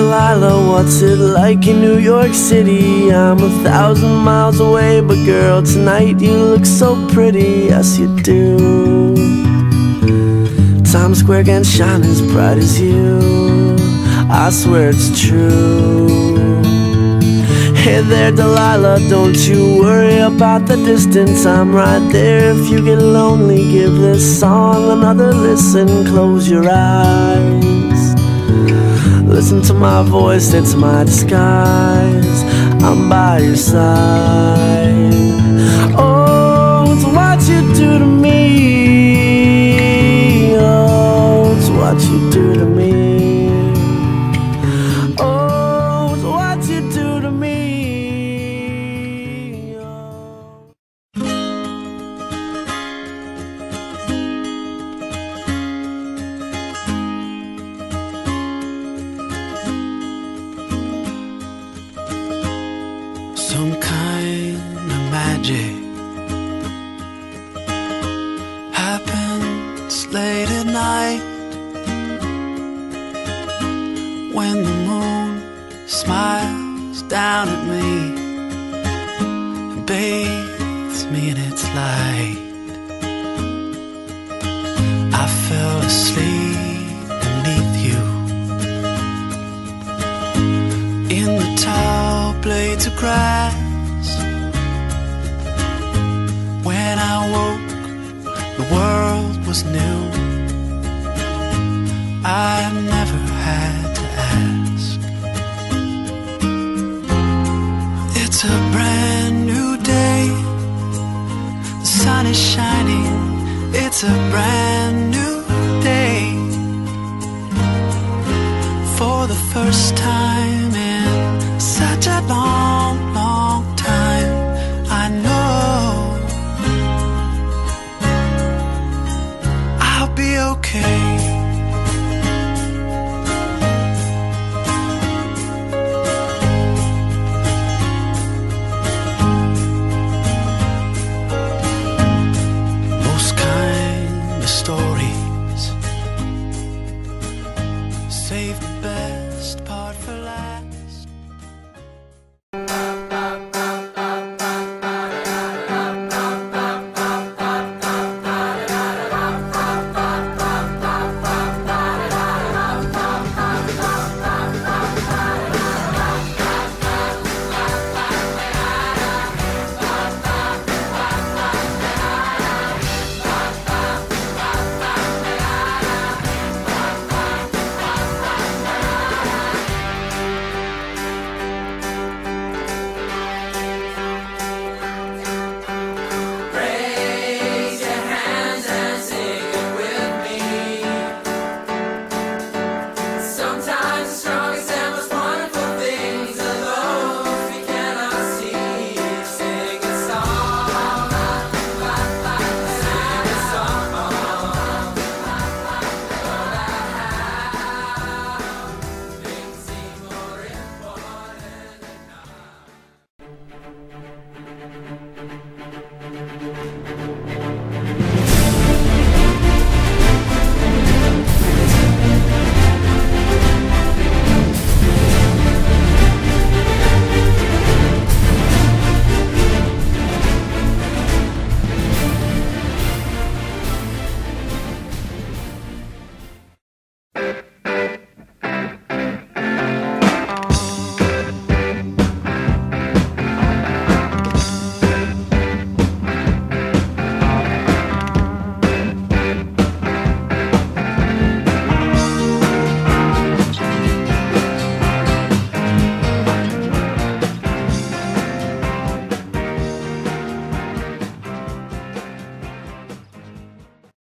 Delilah, what's it like in New York City? I'm 1,000 miles away, but girl, tonight you look so pretty. Yes, you do. Times Square can shine as bright as you, I swear it's true. Hey there, Delilah, don't you worry about the distance. I'm right there if you get lonely. Give this song another listen. Close your eyes, listen to my voice, it's my disguise. I'm by your side. Oh, it's what you do to me. Oh, it's what you do to me. Oh, it's what you do to me. Some kind of magic happens late at night, when the moon smiles down at me and bathes me in its light. I fell asleep beneath you in the tall blades of grass. When I woke, the world was new. I never had